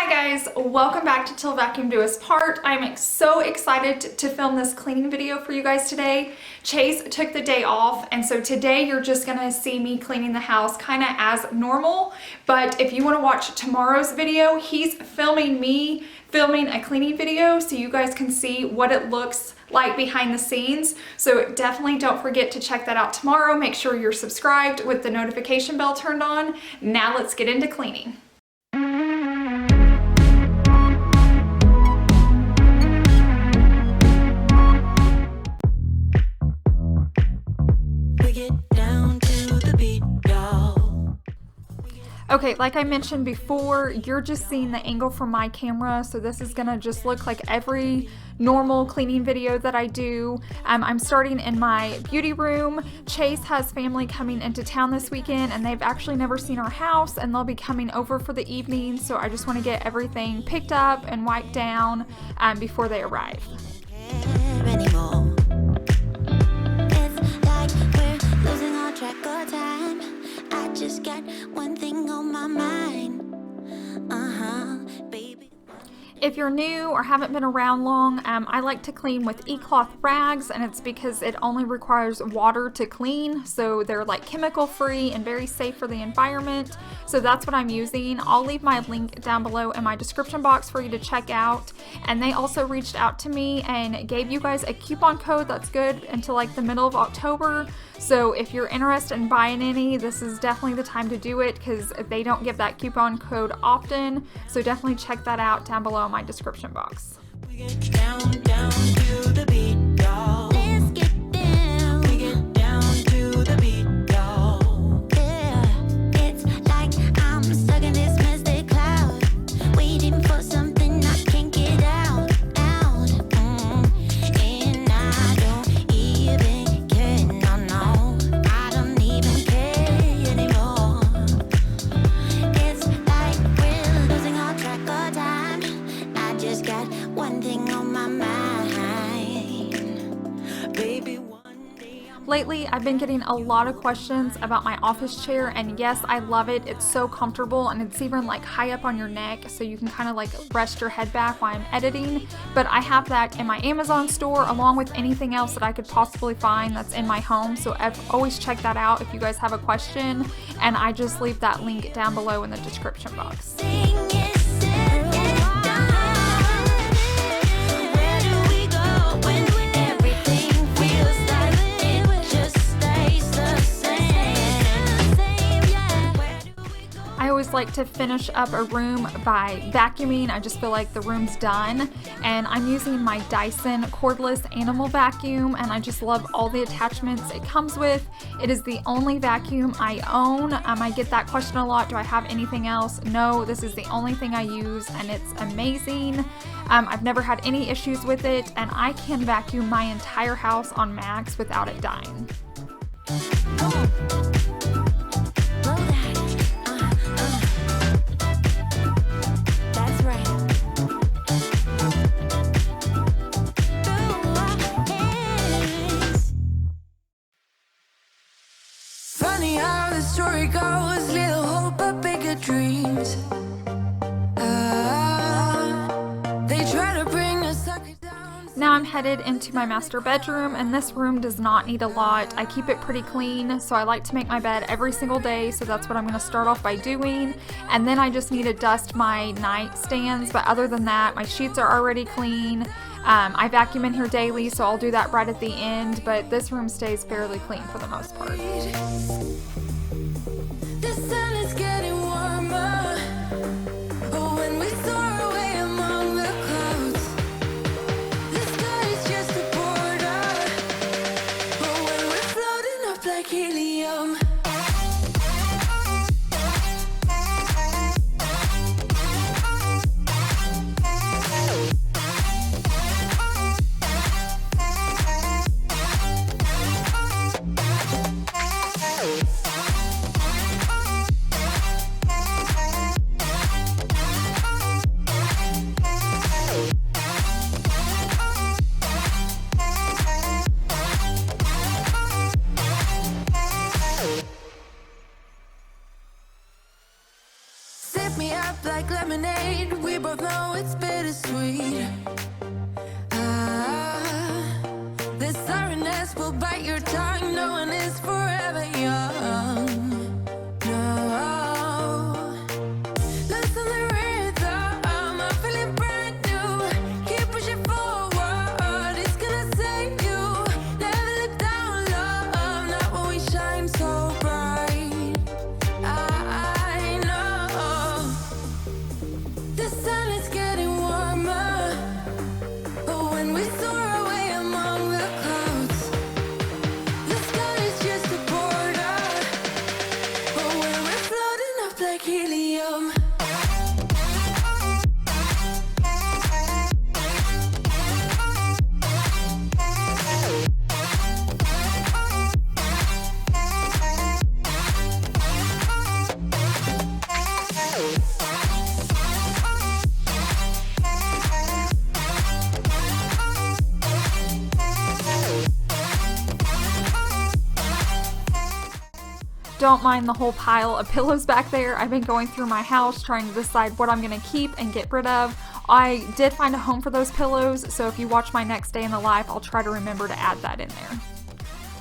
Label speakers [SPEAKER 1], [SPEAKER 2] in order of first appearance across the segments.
[SPEAKER 1] Hi guys, welcome back to Till Vacuum Do Us Part. I'm so excited to film this cleaning video for you guys today. Chase took the day off, and so today you're just gonna see me cleaning the house kind of as normal. But if you want to watch tomorrow's video, he's filming me filming a cleaning video so you guys can see what it looks like behind the scenes. So definitely don't forget to check that out tomorrow. Make sure you're subscribed with the notification bell turned on. Now let's get into cleaning. Okay, like I mentioned before, you're just seeing the angle from my camera, so this is gonna just look like every normal cleaning video that I do. I'm starting in my beauty room. Chase has family coming into town this weekend, and they've actually never seen our house, and they'll be coming over for the evening, so I just want to get everything picked up and wiped down before they arrive.
[SPEAKER 2] Just got one thing on my mind, baby.
[SPEAKER 1] If you're new or haven't been around long, I like to clean with e-cloth rags, and it's because it only requires water to clean, so they're like chemical free and very safe for the environment. So that's what I'm using. I'll leave my link down below in my description box for you to check out. And they also reached out to me and gave you guys a coupon code that's good until like the middle of October. So if you're interested in buying any, this is definitely the time to do it because they don't give that coupon code often. So definitely check that out down below in my description box.
[SPEAKER 2] We get down to the beat, y'all. Let's get down. We get down to the beat, y'all. Yeah, it's like I'm stuck in this mystic cloud, waiting for something I can't get out. And I don't even care, no, I don't even care anymore. It's like we're losing all track of time. I just got one thing on my mind, baby.
[SPEAKER 1] Lately, I've been getting a lot of questions about my office chair, and yes, I love it. It's so comfortable, and it's even like high up on your neck, so you can kind of like rest your head back while I'm editing. But I have that in my Amazon store along with anything else that I could possibly find that's in my home, so I've always checked that out if you guys have a question, and I just leave that link down below in the description box. I always like to finish up a room by vacuuming. I just feel like the room's done, and I'm using my Dyson cordless animal vacuum, and I just love all the attachments it comes with. It is the only vacuum I own. I get that question a lot. Do I have anything else? No, this is the only thing I use, and it's amazing. I've never had any issues with it, and I can vacuum my entire house on max without it dying.
[SPEAKER 2] Funny how the story goes, little hope but bigger dreams. They try to bring a sucker down.
[SPEAKER 1] Now I'm headed into my master bedroom, and this room does not need a lot. I keep it pretty clean, so I like to make my bed every single day, so that's what I'm going to start off by doing. And then I just need to dust my nightstands, but other than that, my sheets are already clean. I vacuum in here daily, so I'll do that right at the end, but this room stays fairly clean for the most part.
[SPEAKER 2] The sun is getting warmer, but when we soar away among the clouds, the sky is just a border, but when we're floating up like helium. right. We both know it's bittersweet. This sorrowness will bite your tongue. No one is forever young. No. Listen the rhythm. I'm feeling brand new. Keep pushing forward. It's gonna save you. Never look down, love. Not when we shine so bright. I know the sun is getting warmer, but when we soar away among the clouds, the sky is just a border. But when we're floating up like helium.
[SPEAKER 1] Don't mind the whole pile of pillows back there. I've been going through my house trying to decide what I'm going to keep and get rid of. I did find a home for those pillows, so if you watch my next day in the life, I'll try to remember to add that in there.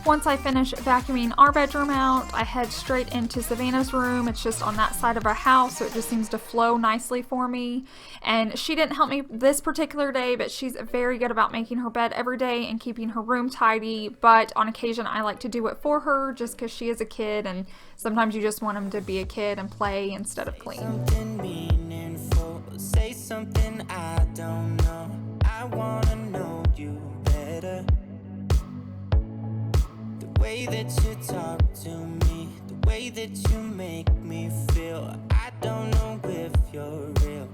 [SPEAKER 1] Once I finish vacuuming our bedroom out, I head straight into Savannah's room. It's just on that side of our house, so it just seems to flow nicely for me. And she didn't help me this particular day, but she's very good about making her bed every day and keeping her room tidy. But on occasion, I like to do it for her just because she is a kid, and sometimes you just want them to be a kid and play instead of clean.
[SPEAKER 3] Something meaningful, say something I don't know. I wanna know you better. The way that you talk to me, the way that you make me feel, I don't know if you're real.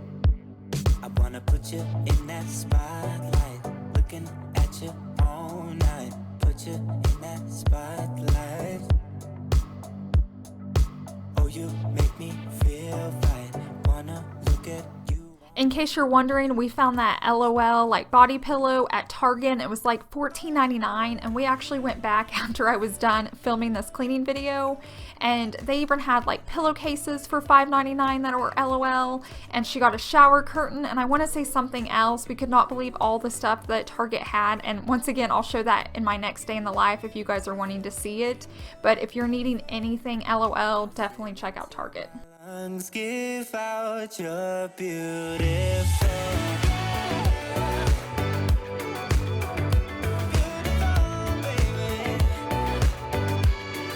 [SPEAKER 3] I wanna put you in that spotlight, looking at you all night. Put you in that spotlight. Oh, you make me feel right. Wanna look at you.
[SPEAKER 1] In case you're wondering, we found that LOL like body pillow at Target. It was like $14.99, and we actually went back after I was done filming this cleaning video, and they even had like pillowcases for $5.99 that were LOL, and she got a shower curtain, and I want to say something else. We could not believe all the stuff that Target had, and once again, I'll show that in my next day in the life if you guys are wanting to see it. But if you're needing anything LOL, definitely check out Target.
[SPEAKER 3] Lungs give out you're beautiful. Beautiful, baby.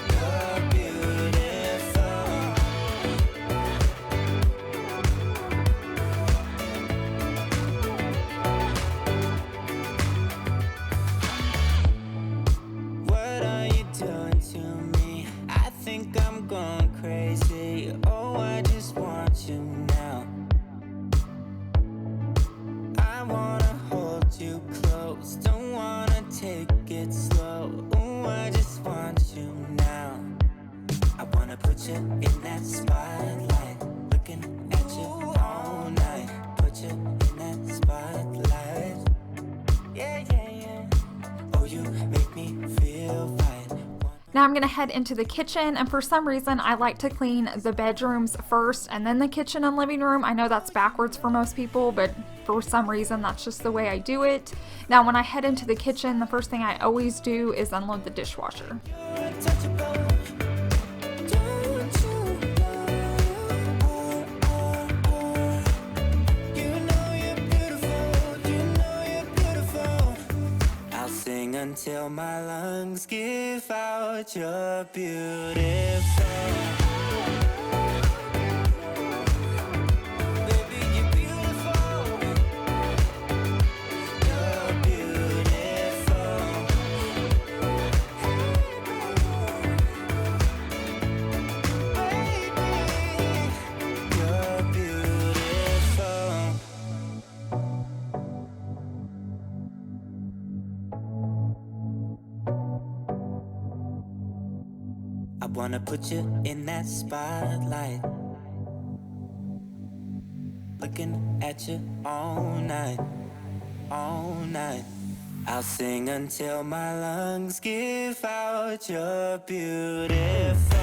[SPEAKER 3] You're beautiful. What are you doing to me? I think I'm going crazy. Oh, I just want you now. I wanna hold you close, don't wanna take it slow. Oh, I just want you now. I wanna put you in that spotlight, looking at you all night. Put you in that spotlight. Yeah, yeah, yeah. Oh, you make me feel right.
[SPEAKER 1] Now I'm going to head into the kitchen, and for some reason I like to clean the bedrooms first and then the kitchen and living room. I know that's backwards for most people, but for some reason that's just the way I do it. Now when I head into the kitchen, the first thing I always do is unload the dishwasher.
[SPEAKER 3] Until my lungs give out you're beautiful. Baby, you're beautiful. You're beautiful. Baby, you're beautiful. I wanna put you in that spotlight, looking at you all night, all night. I'll sing until my lungs give out you're beautiful.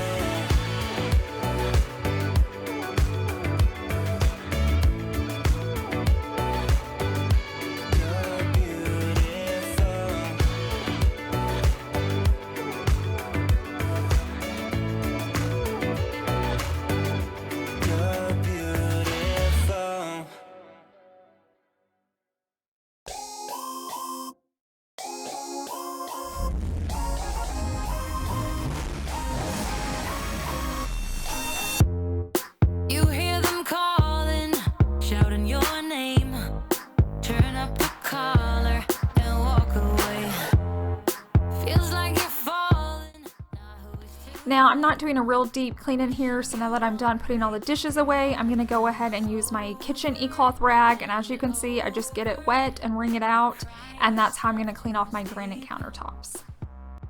[SPEAKER 1] Now I'm not doing a real deep clean in here, so now that I'm done putting all the dishes away, I'm going to go ahead and use my kitchen e-cloth rag, and as you can see, I just get it wet and wring it out, and that's how I'm going to clean off my granite countertops.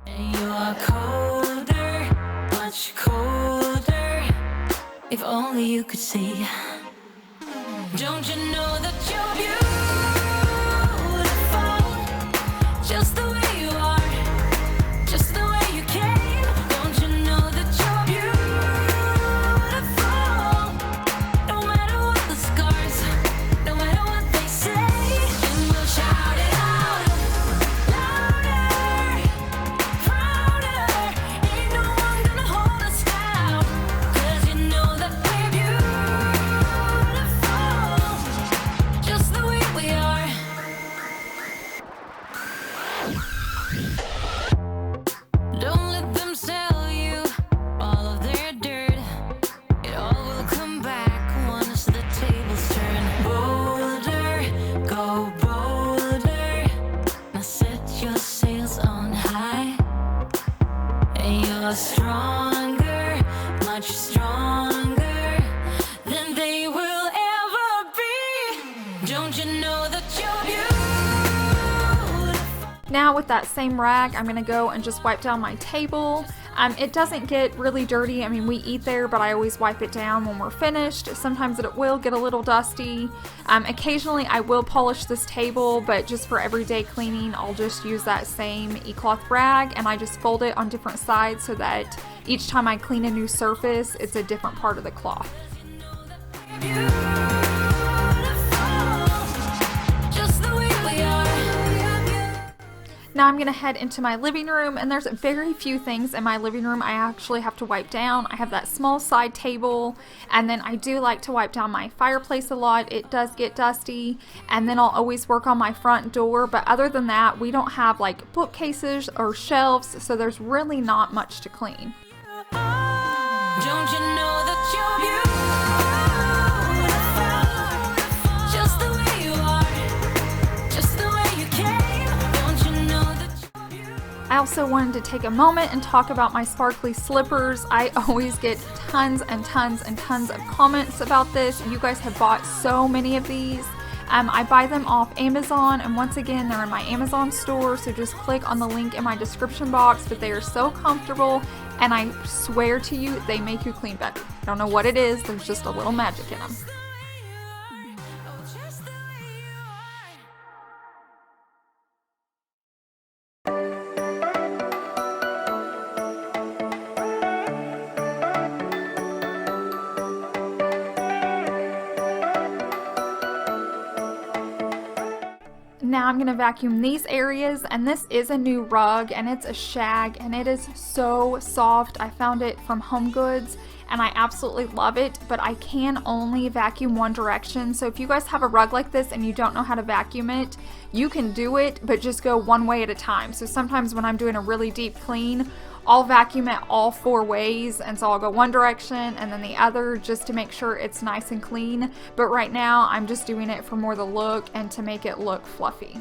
[SPEAKER 2] You're colder, much colder. If only you could see. Don't you know that you're beautiful? Just the way you are, just the way you came. Don't you know that you're beautiful? No matter what the scars, no matter what they say, and we'll shout it out louder, prouder. Ain't no one gonna hold us down, 'cause you know that we're beautiful, just the way we are. Don't let them sell you all of their dirt. It all will come back once the tables turn. Bolder, go bolder. Now set your sails on high. And you're stronger, much stronger than they will ever be. Don't you know that you're beautiful?
[SPEAKER 1] Now with that same rag, I'm going to go and just wipe down my table. It doesn't get really dirty. I mean, we eat there, but I always wipe it down when we're finished. Sometimes it will get a little dusty. Occasionally I will polish this table, but just for everyday cleaning, I'll just use that same e-cloth rag, and I just fold it on different sides so that each time I clean a new surface, it's a different part of the cloth.
[SPEAKER 2] Just the way we are.
[SPEAKER 1] Now I'm going to head into my living room, and there's very few things in my living room I actually have to wipe down. I have that small side table, and then I do like to wipe down my fireplace a lot. It does get dusty, and then I'll always work on my front door, but other than that, we don't have like bookcases or shelves, so there's really not much to clean.
[SPEAKER 2] Don't you know that you're beautiful? Just the way you are, just the way you came. Don't you know that you're beautiful?
[SPEAKER 1] I also wanted to take a moment and talk about my sparkly slippers. I always get tons and tons and tons of comments about this. You guys have bought so many of these. I buy them off Amazon, and once again, they're in my Amazon store, so just click on the link in my description box, but they are so comfortable, and I swear to you, they make you clean better. I don't know what it is, there's just a little magic in them.
[SPEAKER 2] Just the way you are.
[SPEAKER 1] Now I'm going to vacuum these areas, and this is a new rug, and it's a shag, and it is so soft. I found it from Home Goods, and I absolutely love it, but I can only vacuum one direction. So if you guys have a rug like this and you don't know how to vacuum it, you can do it, but just go one way at a time. So sometimes when I'm doing a really deep clean, I'll vacuum it all 4 ways, and so I'll go one direction and then the other just to make sure it's nice and clean. But right now I'm just doing it for more the look and to make it look fluffy.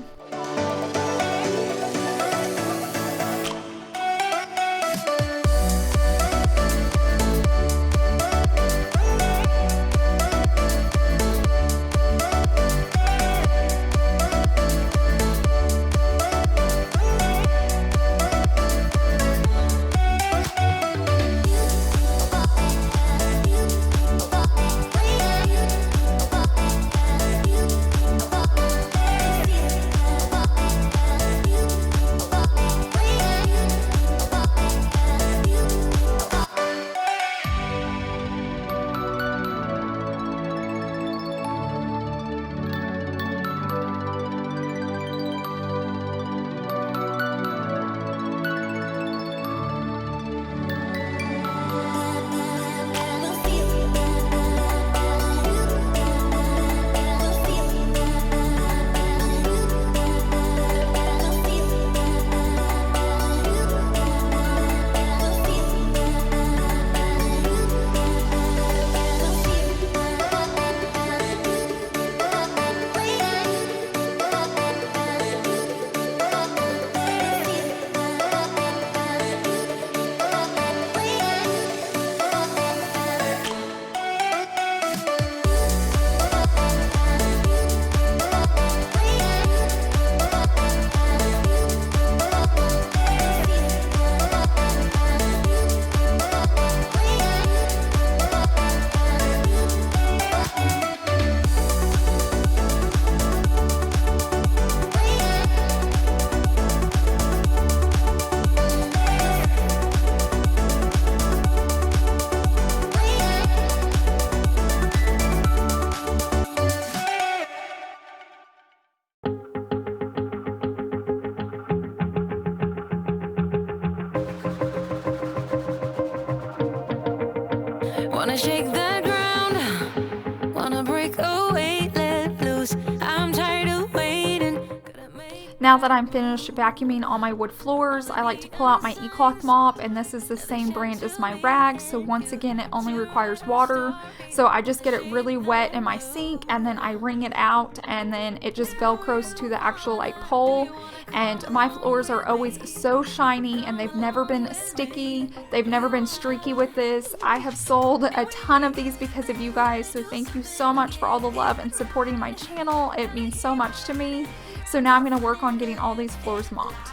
[SPEAKER 2] Wanna shake the ground, wanna break away, let loose. I'm tired of waiting. Gotta make
[SPEAKER 1] Now that I'm finished vacuuming all my wood floors, I like to pull out my e-cloth mop, and this is the same brand as my rags, so once again it only requires water. So I just get it really wet in my sink, and then I wring it out, and then it just velcros to the actual like pole. And my floors are always so shiny, and they've never been sticky, they've never been streaky with this. I have sold a ton of these because of you guys, so thank you so much for all the love and supporting my channel. It means so much to me. So now I'm going to work on getting all these floors mopped.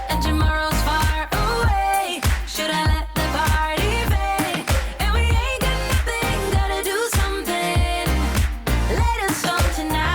[SPEAKER 2] and tomorrow's far away. Should I let the party fade? And we ain't got nothing, gotta do something. Let us on tonight.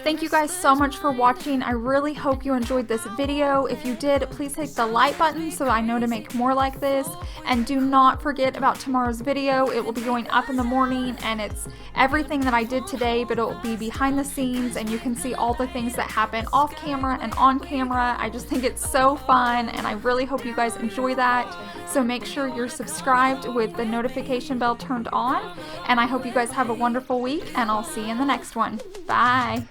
[SPEAKER 1] Thank you guys so much for watching. I really hope you enjoyed this video. If you did, please hit the like button so I know to make more like this. And do not forget about tomorrow's video. It will be going up in the morning, and it's everything that I did today, but it will be behind the scenes, and you can see all the things that happen off camera and on camera. I just think it's so fun, and I really hope you guys enjoy that. So make sure you're subscribed with the notification bell turned on, and I hope you guys have a wonderful week, and I'll see you in the next one. Bye!